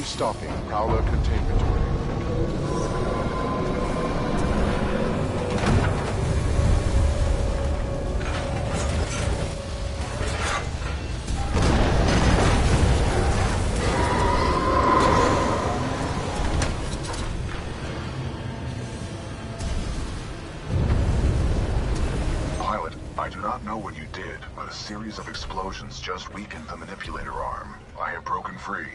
Restocking Prowler containment area. Pilot, I do not know what you did, but a series of explosions just weakened the manipulator arm. I have broken free.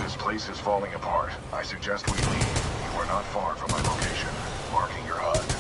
This place is falling apart. I suggest we leave. You are not far from my location. Marking your HUD.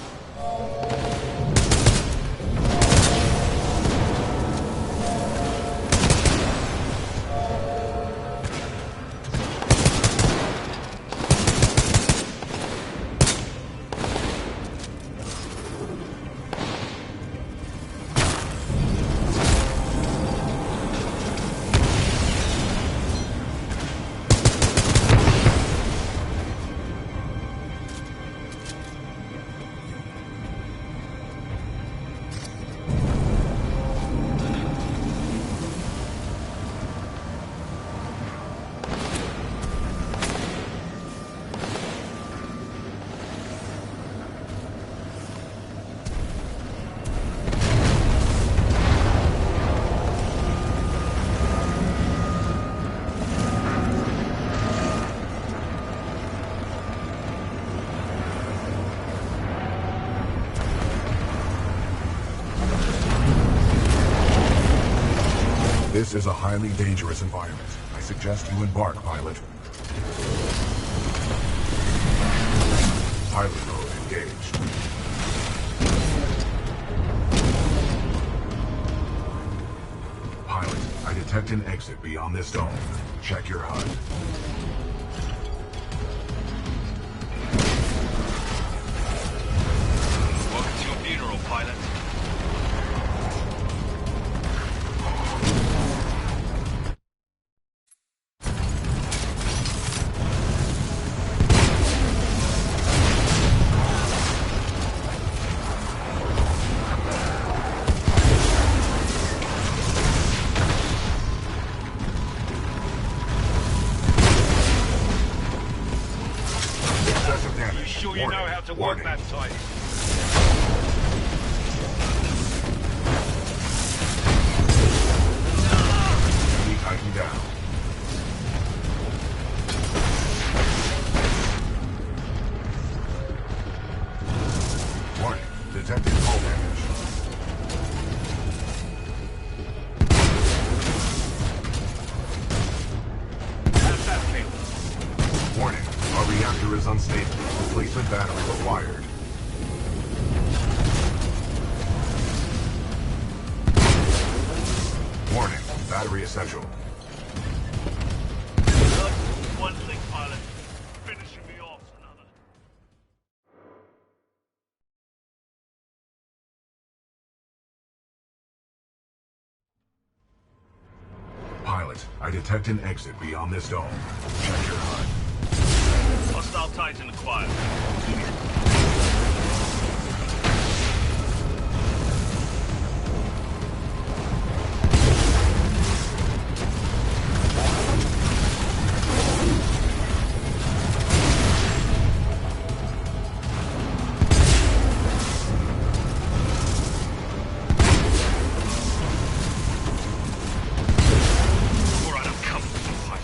This is a highly dangerous environment. I suggest you embark, pilot. Pilot mode engaged. Pilot, I detect an exit beyond this dome. Check your HUD. Welcome to your funeral, pilot. Sure you know how to work that Titan? Enemy Titan down. Warning, detected hull damage. How's that feel? Warning, our reactor is unstable. Replacement battery required. Warning, battery essential. One thing, pilot. Finishing me off another. Pilot, I detect an exit beyond this dome. Check your HUD. Hostile Titan acquired. Alright, I'm coming for you, pilot.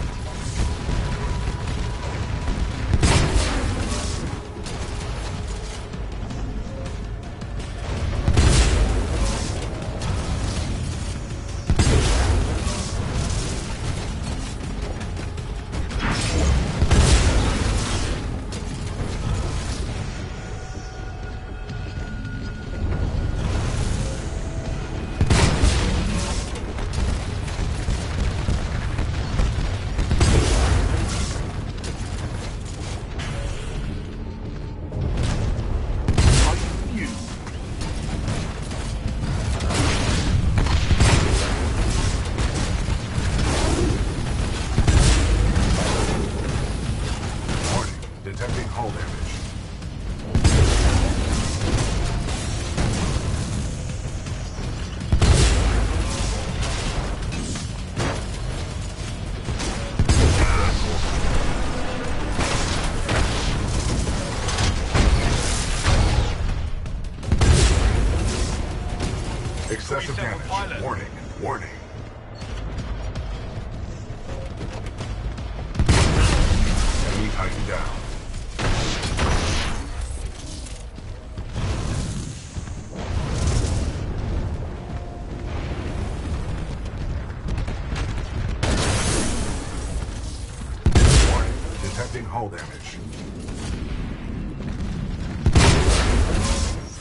Detecting hull damage.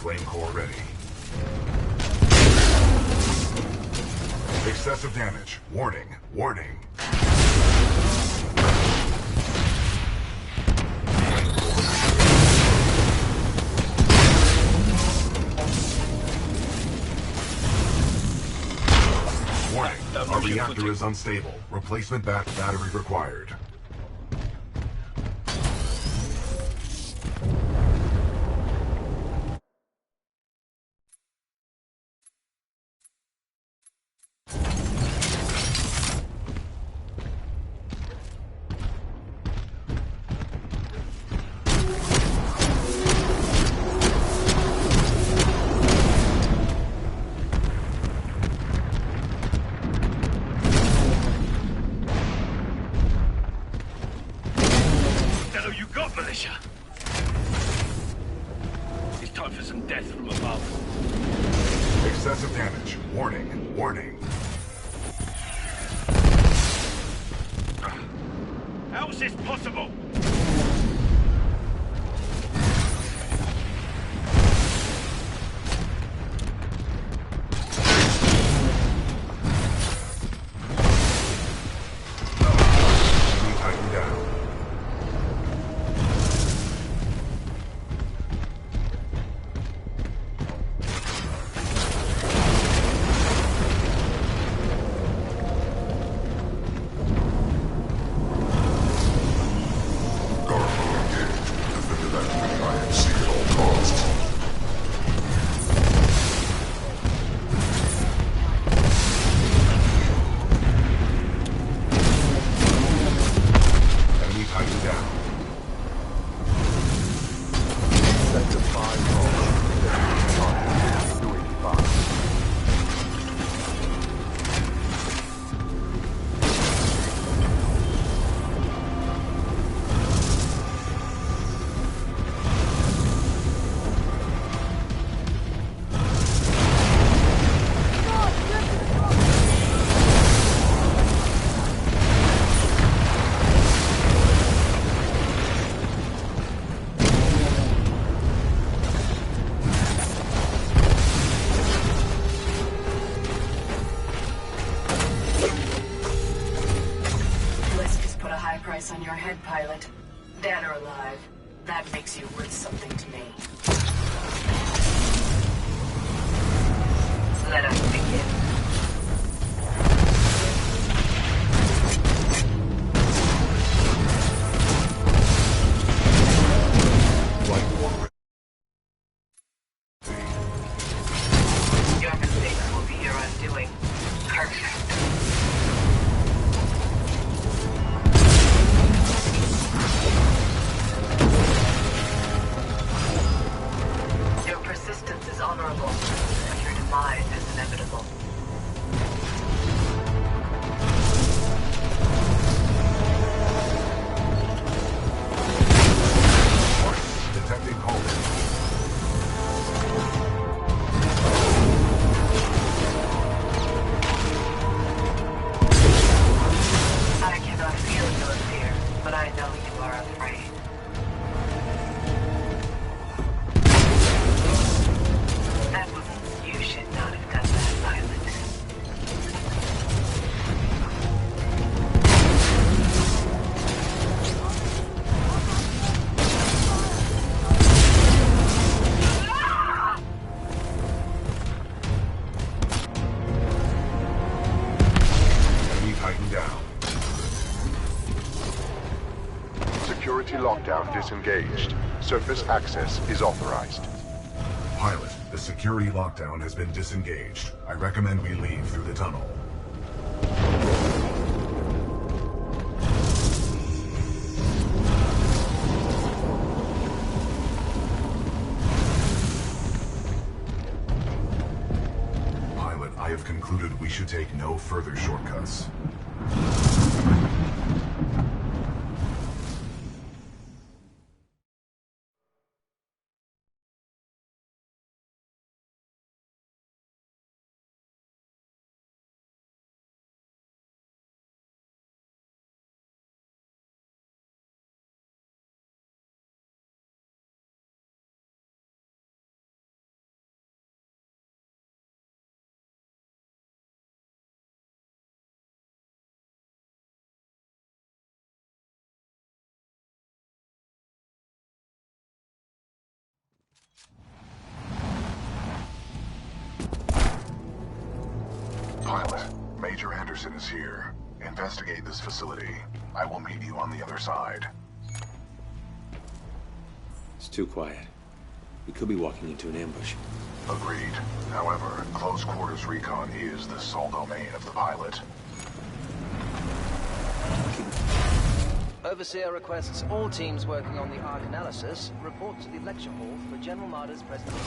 Flame core ready. Excessive damage. Warning. Warning. Warning. Our reactor is unstable. Replacement battery required. You got militia. It's time for some death from above. Excessive damage. Warning. Warning. How is this possible? Titan down. Enemy Titan down. Sector 5 target. Doing fine. Blisk has put a high price on your head, pilot. Dead or alive, that makes you worth something to me. Let us begin. Flight 1. Your mistakes will be your undoing. Perfect. Your persistence is honorable, but your demise is inevitable. Detecting hull damage. I cannot feel your fear, but I know you are afraid. That was... You should not have done that, pilot. Enemy Titan down. Security lockdown disengaged. Surface access is authorized. Pilot, the security lockdown has been disengaged. I recommend we leave through the tunnel. Pilot, I have concluded we should take no further shortcuts. Pilot, Major Anderson is here. Investigate this facility. I will meet you on the other side. It's too quiet. We could be walking into an ambush. Agreed. However, close quarters recon is the sole domain of the pilot. Overseer requests all teams working on the Ark analysis report to the lecture hall for General Marder's presentation.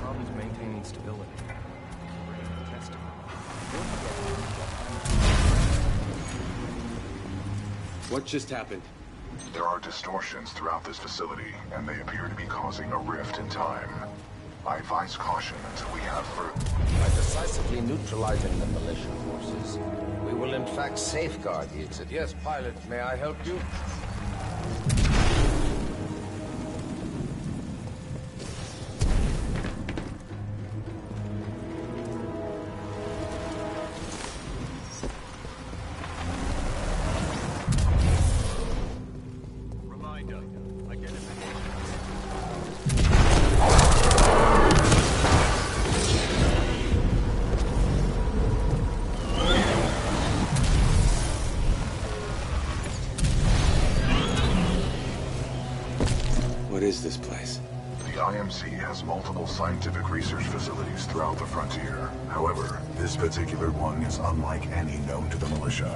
Problems maintaining stability. Testing. What just happened? There are distortions throughout this facility, and they appear to be causing a rift in time. I advise caution until we have further... By decisively neutralizing the militia forces, we will in fact safeguard the exit. Yes, pilot, may I help you? Reminder, identification. What is this place? The IMC has multiple scientific research facilities throughout the frontier. However, this particular one is unlike any known to the militia.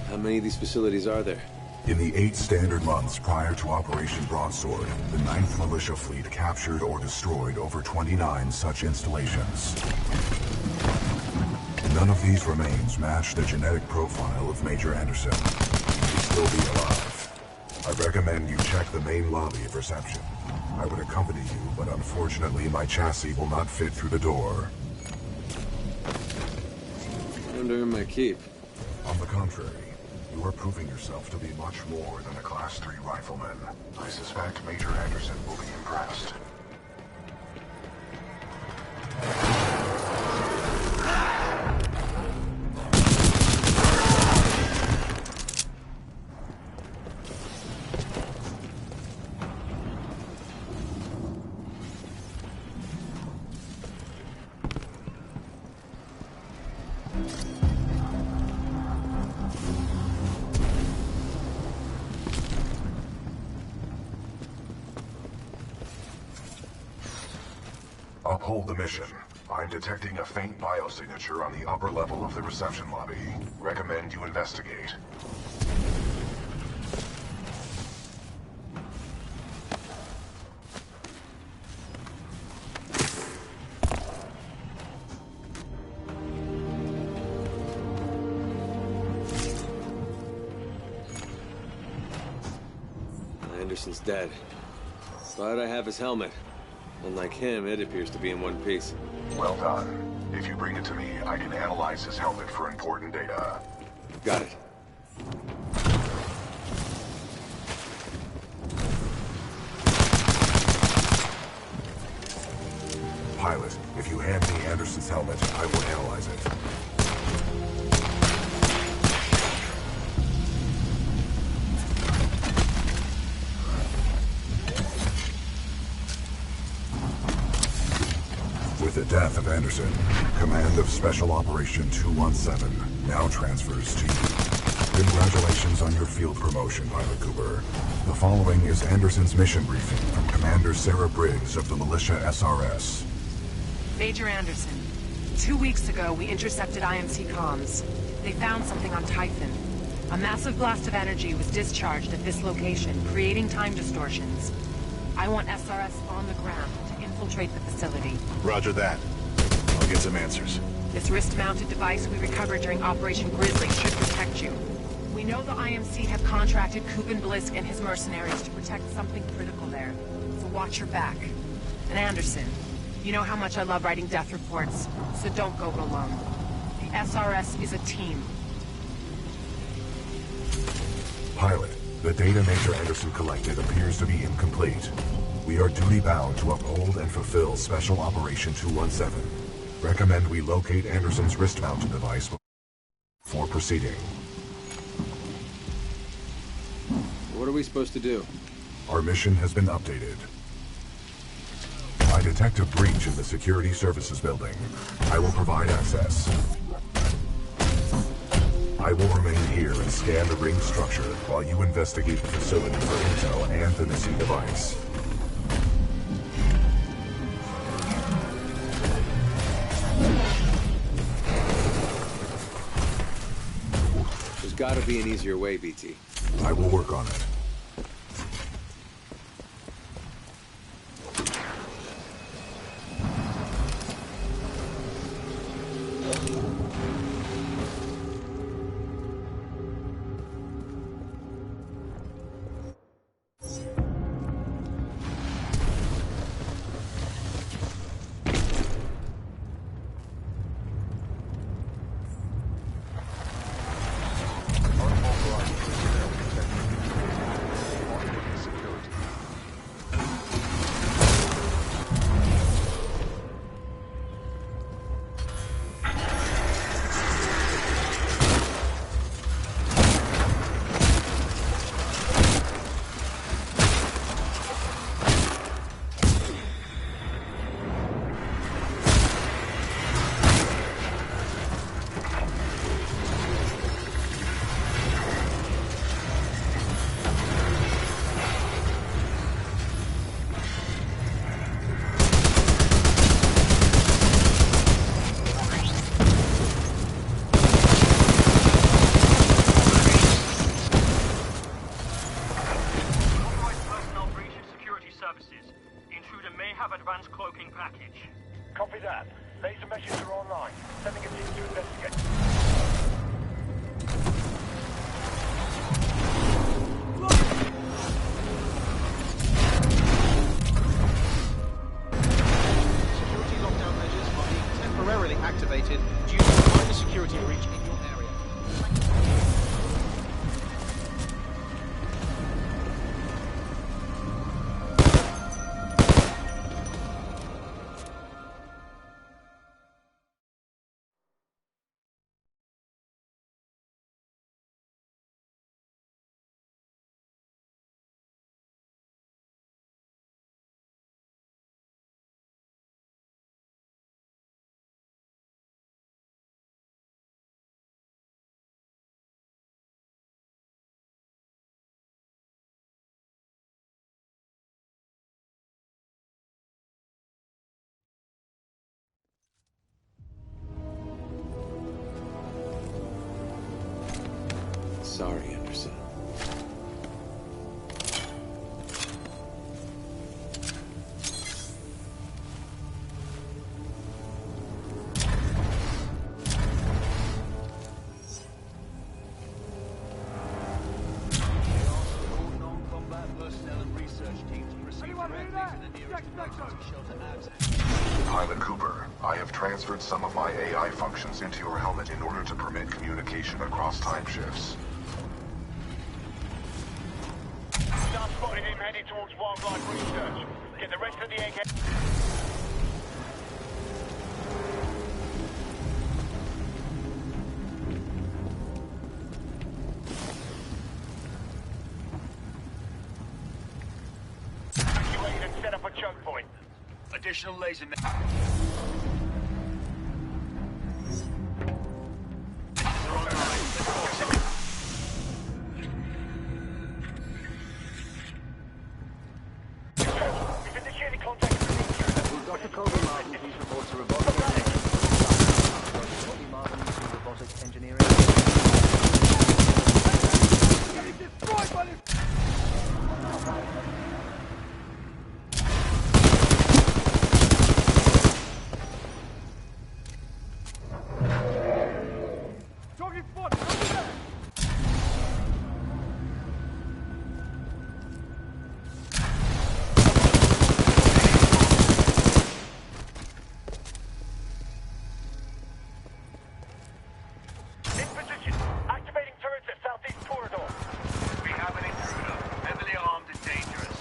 How many of these facilities are there? In the 8 standard months prior to Operation Broadsword, the 9th Militia Fleet captured or destroyed over 29 such installations. None of these remains match the genetic profile of Major Anderson. He'd still be alive. I recommend you check the main lobby of reception. I would accompany you, but unfortunately my chassis will not fit through the door. Under my keep. On the contrary, you are proving yourself to be much more than a Class 3 rifleman. I suspect Major Anderson will be impressed. Uphold the mission. I'm detecting a faint biosignature on the upper level of the reception lobby. Recommend you investigate. Anderson's dead. But I have his helmet. Unlike him, it appears to be in one piece. Well done. If you bring it to me, I can analyze his helmet for important data. Got it. Pilot, if you hand me Anderson's helmet, I will analyze it. With the death of Anderson, command of Special Operation 217 now transfers to you. Congratulations on your field promotion, Pilot Cooper. The following is Anderson's mission briefing from Commander Sarah Briggs of the Militia SRS. Major Anderson, 2 weeks ago we intercepted IMC comms. They found something on Titan. A massive blast of energy was discharged at this location, creating time distortions. I want SRS on the ground to infiltrate the facility. Roger that. I'll get some answers. This wrist-mounted device we recovered during Operation Grizzly should protect you. We know the IMC have contracted Kuben Blisk and his mercenaries to protect something critical there, so watch your back. And Anderson, you know how much I love writing death reports, so don't go it alone. The SRS is a team. Pilot, the data Major Anderson collected appears to be incomplete. We are duty-bound to uphold and fulfill Special Operation 217. Recommend we locate Anderson's wrist-mounted device before proceeding. we supposed to do? Our mission has been updated. I detect a breach in the security services building. I will provide access. I will remain here and scan the ring structure while you investigate the facility for intel and the missing device. There's gotta be an easier way, BT. I will work on it. Copy that. Laser messages are online. Sending a team to investigate. Security lockdown measures are being temporarily activated due to a minor security breach in your area. Sorry, Anderson. Pilot Cooper, I have transferred some of my AI functions into your helmet in order to permit communication across time shifts. Start spotting him heading towards wildlife research. Get the rest of the egghead. Evacuate and set up a choke point. Additional laser. Dr. Colby Martin, please report to robotic engineering. Dr. Colby Martin to robotic engineering. Getting destroyed by this. Talking spot. Over there. Activating turrets at southeast corridor. We have an intruder, heavily armed and dangerous.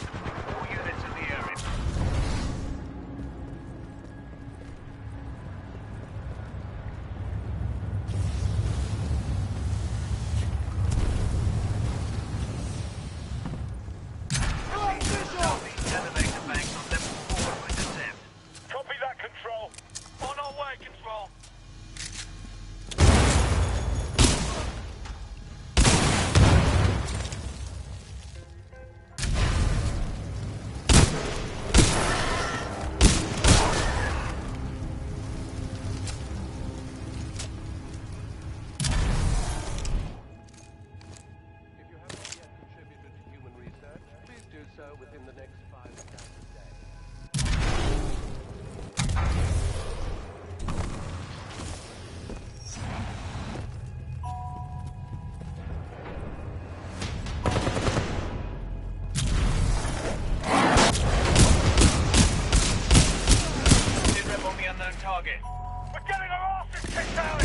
Target. We're getting our asses kicked out!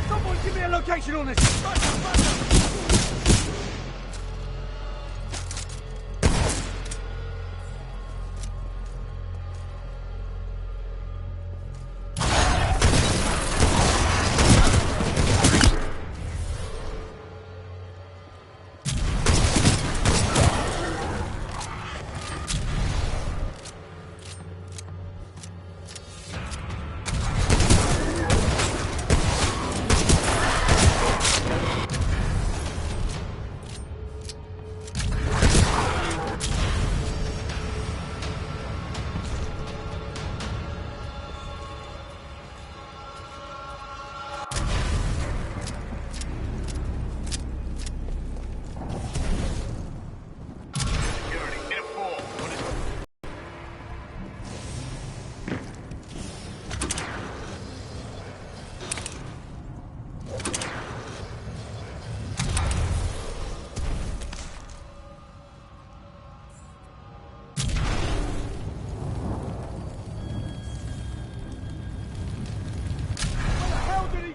Someone give me a location on this!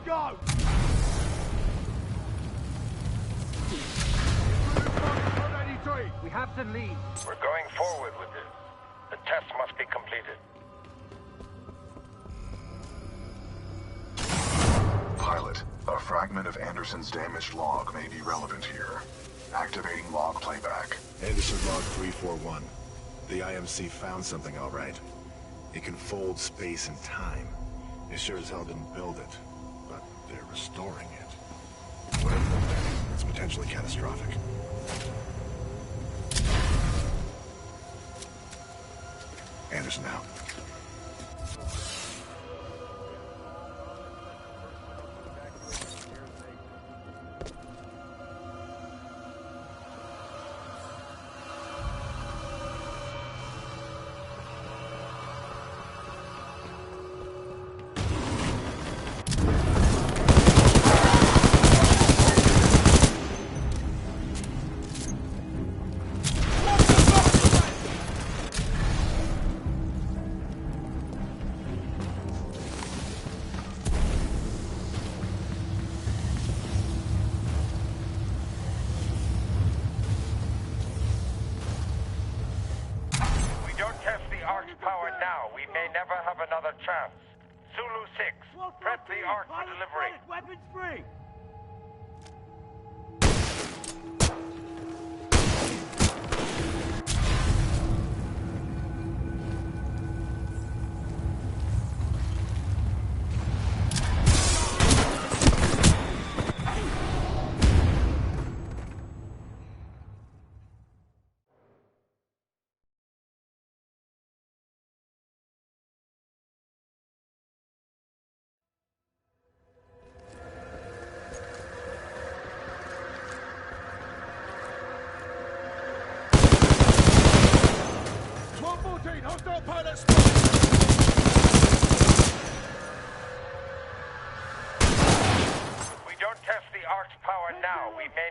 Go! We have to leave. We're going forward with it. The test must be completed. Pilot, a fragment of Anderson's damaged log may be relevant here. Activating log playback. Anderson log 341. The IMC found something all right. It can fold space and time. They sure as hell didn't build it. But they're restoring it. Whatever they're doing, it's potentially catastrophic. Anderson out. Chance. Zulu 6, prep the Ark for delivery. Weapons free! Hostile pilot spotted! If we don't test the Ark's power now, we may...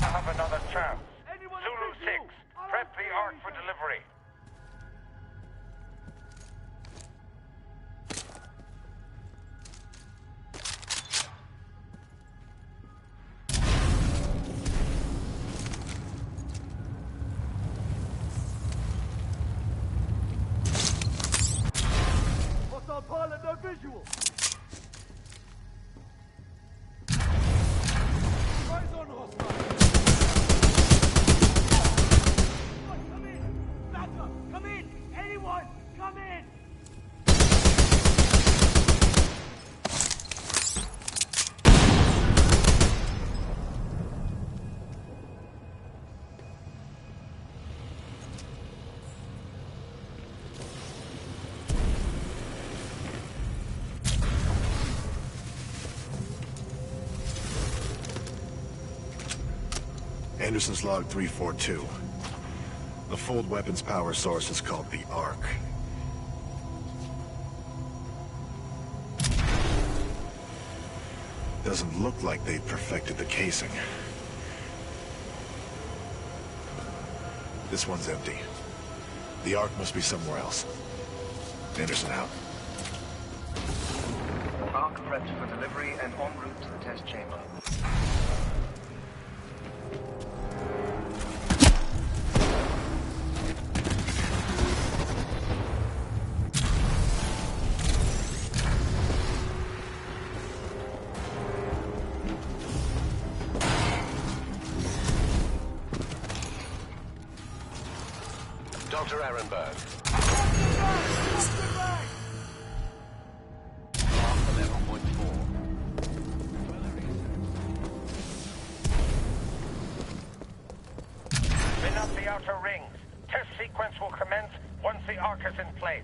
have another chance. Zulu 6, prep the Ark for delivery. Pilot, no visual. Eyes on hostile. Come in. That's Anderson's log 342. The fold weapons power source is called the Arc. Doesn't look like they've perfected the casing. This one's empty. The Arc must be somewhere else. Anderson out. Arc prepped for delivery and en route to the test chamber. Dr. Ehrenberg. Spin up the outer rings. Test sequence will commence once the Arc is in place.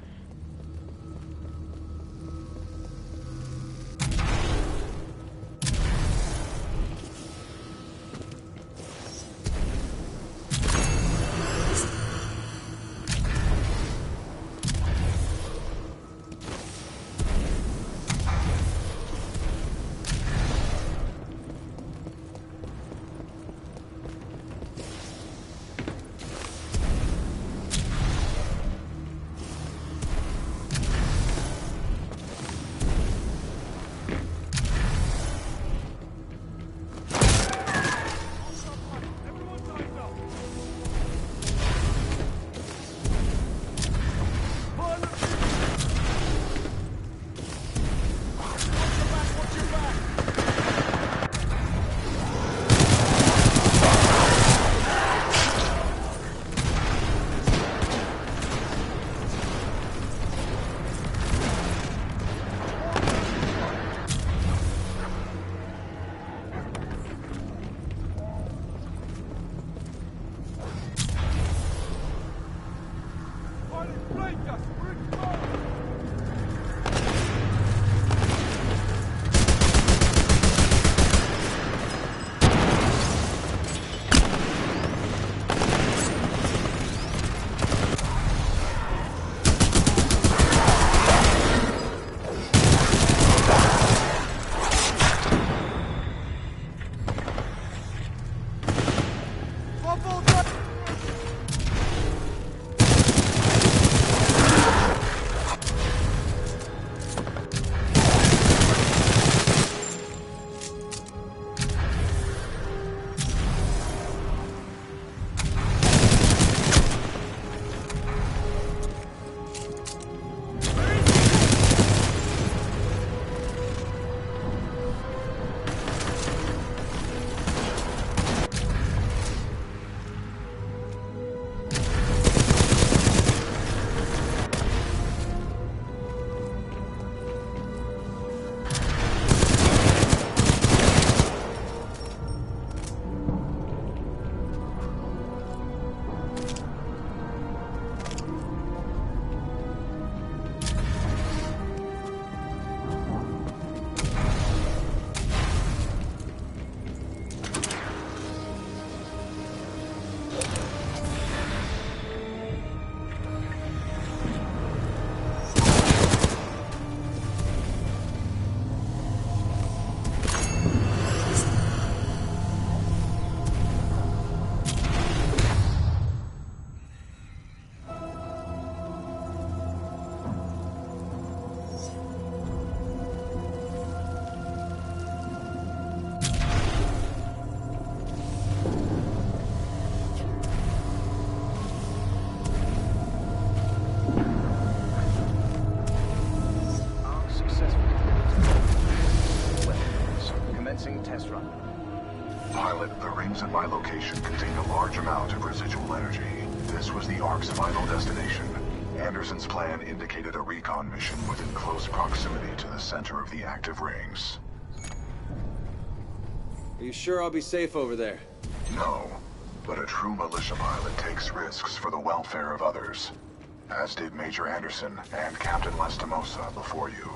Test run. Pilot, the rings at my location contained a large amount of residual energy. This was the Ark's final destination. Anderson's plan indicated a recon mission within close proximity to the center of the active rings. Are you sure I'll be safe over there? No, but a true militia pilot takes risks for the welfare of others. As did Major Anderson and Captain Lastimosa before you.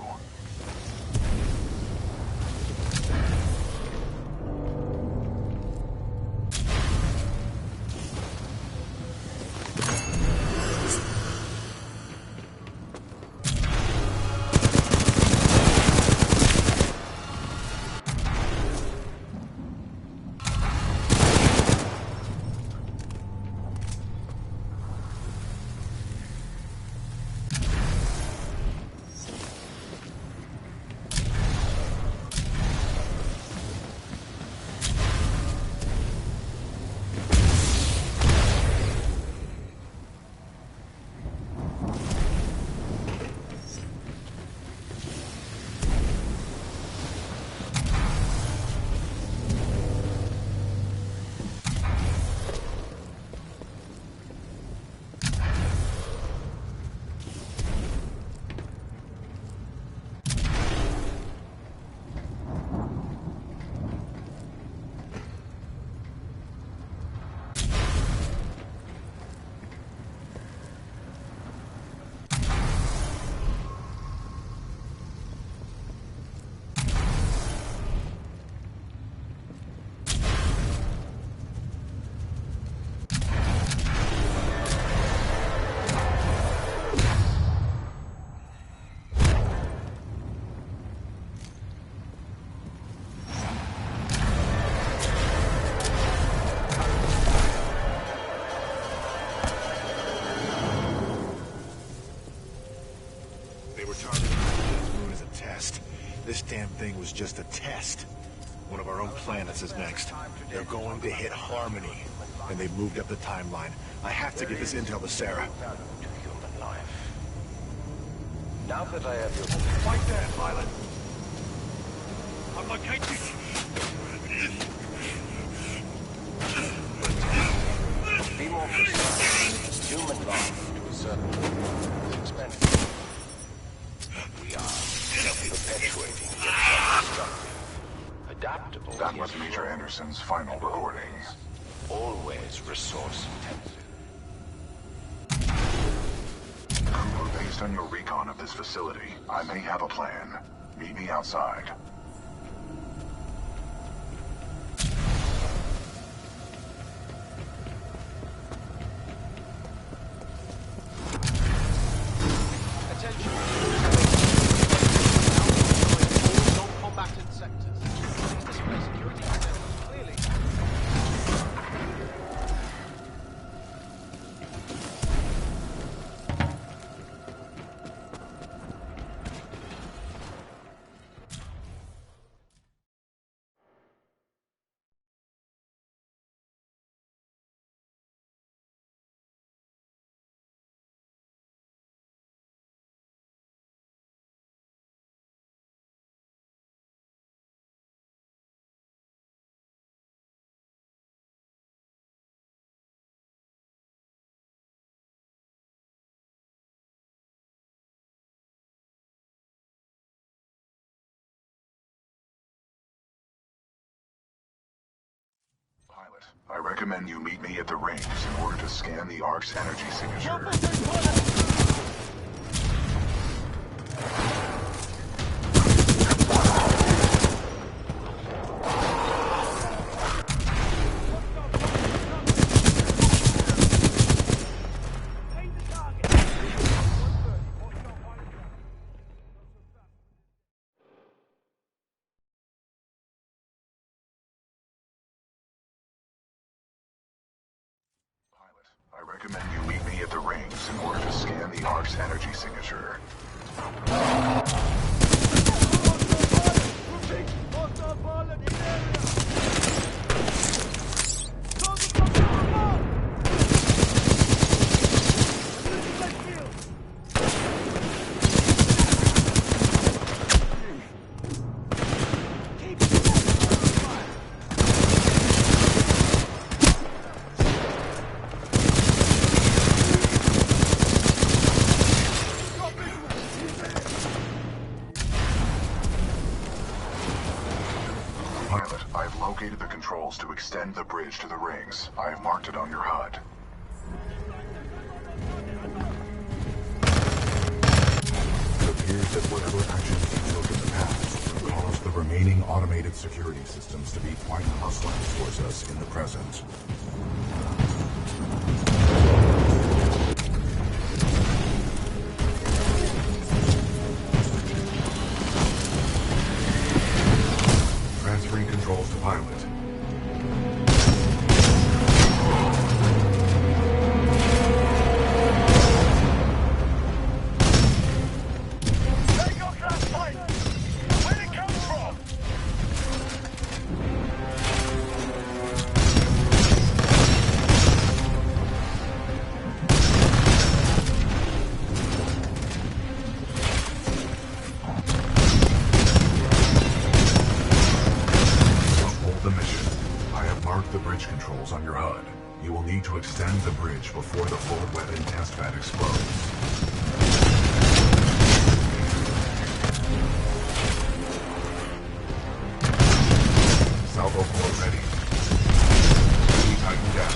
thing was just a test. One of our own planets is next. They're going to hit Harmony, and they've moved up the timeline. I have to get this intel to Sarah. To human life. Now that I have your... Right there, pilot. I'm located. Be more precise. Human life, to a certain degree, is expensive. We are perpetuating yet self-destructive. Adaptable. That yet was Major Anderson's final recording. Always resource intensive. Cooper, based on your recon of this facility, I may have a plan. Meet me outside. Attention. All non-combatant sectors. Display security clearly. Pilot, I recommend you meet me at the rings in order to scan the Ark's energy signature. I recommend you meet me at the rings in order to scan the Ark's energy signature. Hostile pilot in area. Pilot, I've located the controls to extend the bridge to the rings. I have marked it on your HUD. It appears that whatever actions you took in the past will cause the remaining automated security systems to be quite hostile towards us in the present. Transferring controls to pilot. Take off that plane! Where'd it come from? Uphold the mission. I have marked the bridge controls on your HUD. You will need to extend the bridge before the full weapon test bed explodes. Salvo core ready. Titan down.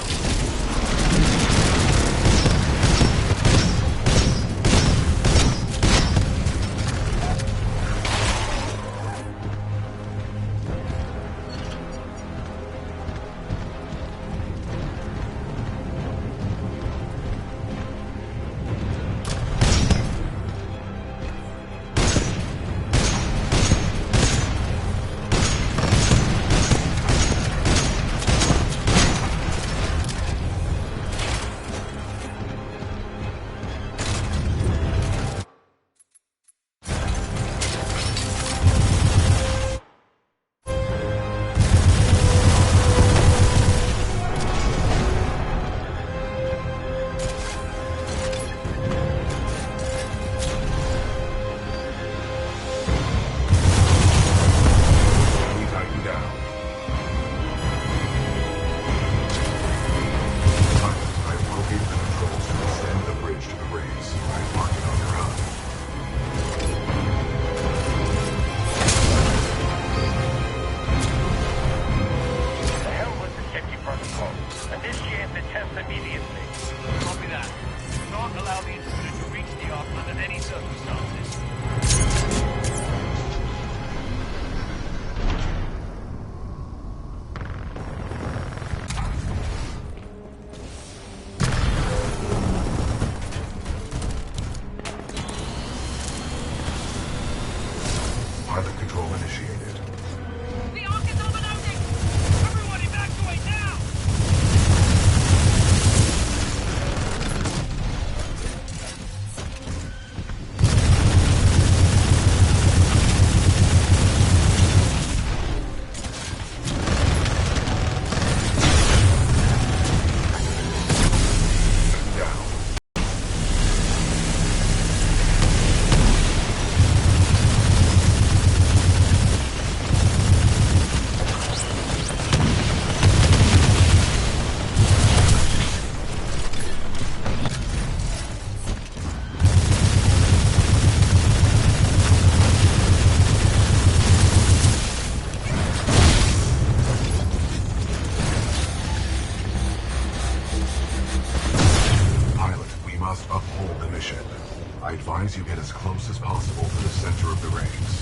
Initiate the test immediately. Copy that. Do not allow the intruder to reach the Ark under any circumstances. Pilot control initiated. The Ark is overloading! Everyone evacuate now! Must uphold the mission. I advise you get as close as possible to the center of the rings.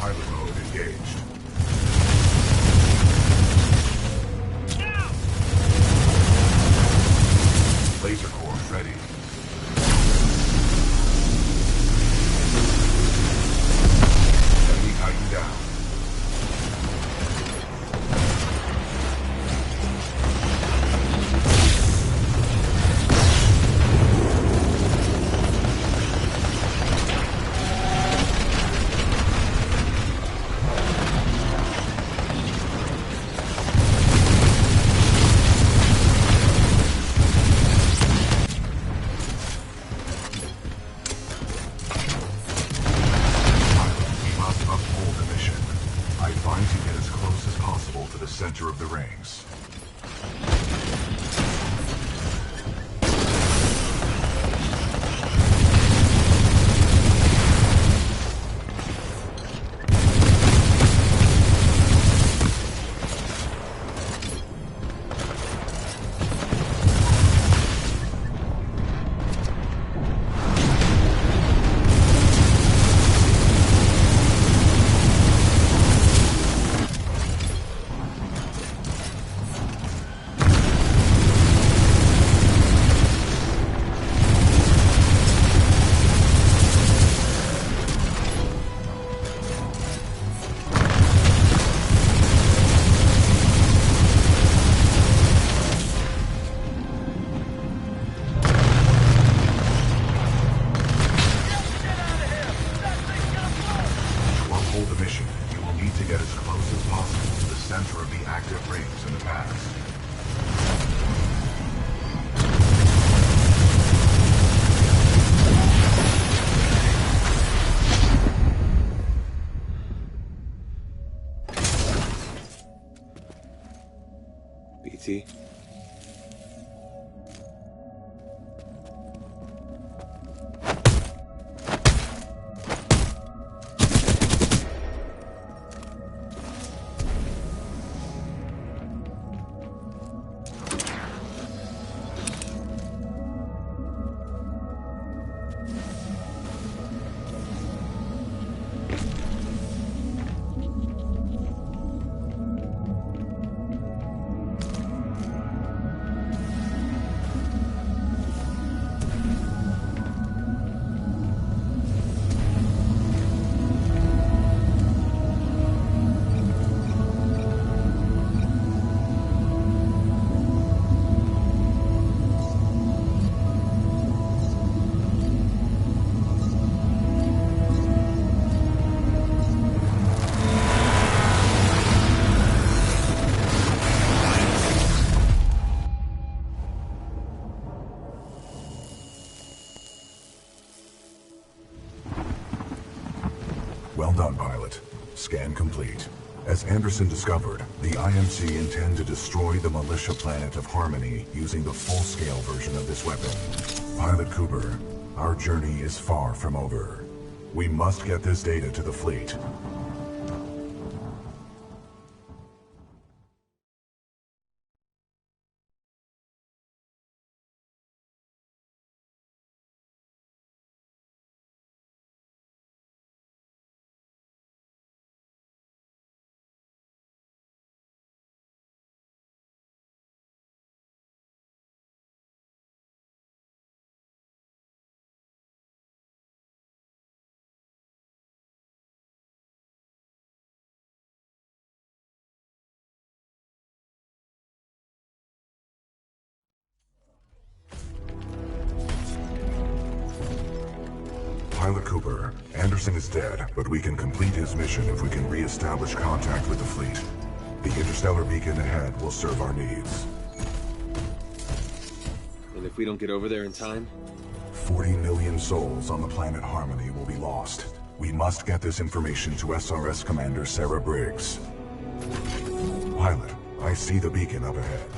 Pilot mode engaged. Well done, pilot. Scan complete. As Anderson discovered, the IMC intend to destroy the militia planet of Harmony using the full-scale version of this weapon. Pilot Cooper, our journey is far from over. We must get this data to the fleet. Pilot Cooper, Anderson is dead, but we can complete his mission if we can re-establish contact with the fleet. The interstellar beacon ahead will serve our needs. And if we don't get over there in time? 40 million souls on the planet Harmony will be lost. We must get this information to SRS Commander Sarah Briggs. Pilot, I see the beacon up ahead.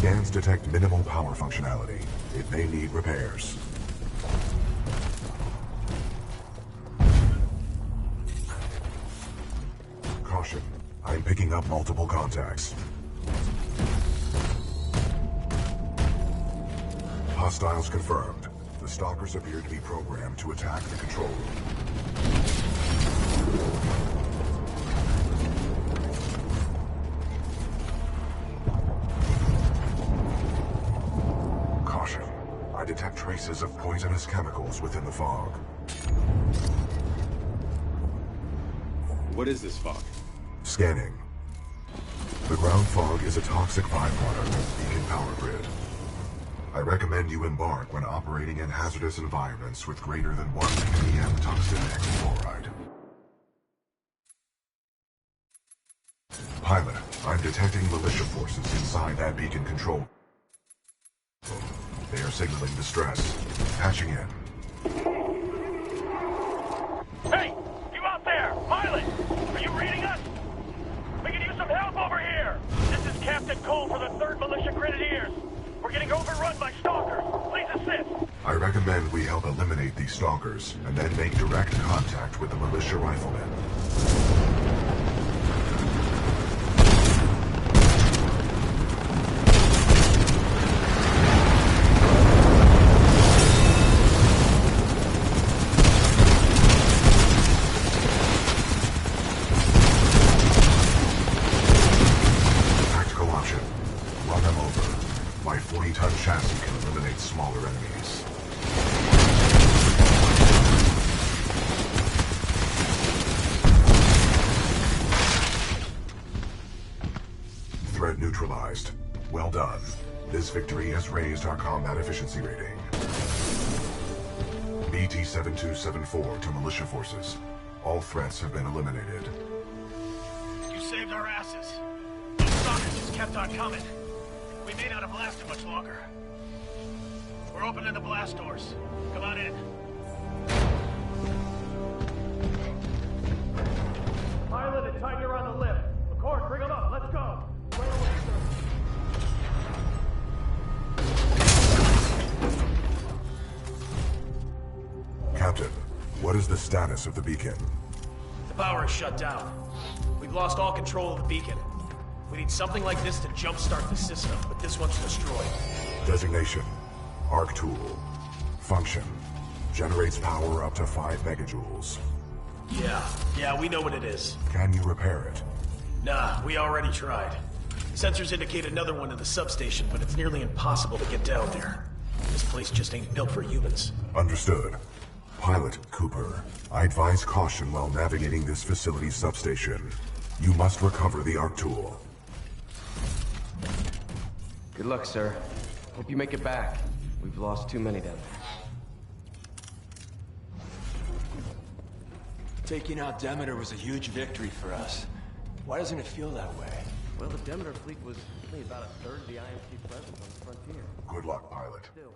Scans detect minimal power functionality. It may need repairs. Caution. I'm picking up multiple contacts. Hostiles confirmed. The stalkers appear to be programmed to attack the control room. I detect traces of poisonous chemicals within the fog. What is this fog? Scanning. The ground fog is a toxic byproduct of the beacon power grid. I recommend you embark when operating in hazardous environments with greater than 1 ppm tungsten hexafluoride. Pilot, I'm detecting militia forces inside that beacon control. They are signaling distress. Patching in. Hey! You out there! Pilot! Are you reading us? We can use some help over here! This is Captain Cole for the 3rd Militia Grenadiers. We're getting overrun by stalkers. Please assist! I recommend we help eliminate these stalkers, and then make direct contact with the militia riflemen. Neutralized. Well done. This victory has raised our combat efficiency rating. BT-7274 to militia forces. All threats have been eliminated. You saved our asses. Those stalkers just kept on coming. We may not have lasted much longer. We're opening the blast doors. Come on in. Pilot and Titan are on the lift. McCord, bring them up. Let's go. Right away, sir. Captain, what is the status of the beacon? The power is shut down. We've lost all control of the beacon. We need something like this to jumpstart the system, but this one's destroyed. Designation: Arc Tool. Function: generates power up to 5 megajoules. Yeah, we know what it is. Can you repair it? Nah, we already tried. Sensors indicate another one in the substation, but it's nearly impossible to get down there. This place just ain't built for humans. Understood. Pilot Cooper, I advise caution while navigating this facility's substation. You must recover the Arc Tool. Good luck, sir. Hope you make it back. We've lost too many down there. Taking out Demeter was a huge victory for us. Why doesn't it feel that way? Well, the Demeter fleet was only about a third of the IMC presence on the frontier. Good luck, pilot. Still,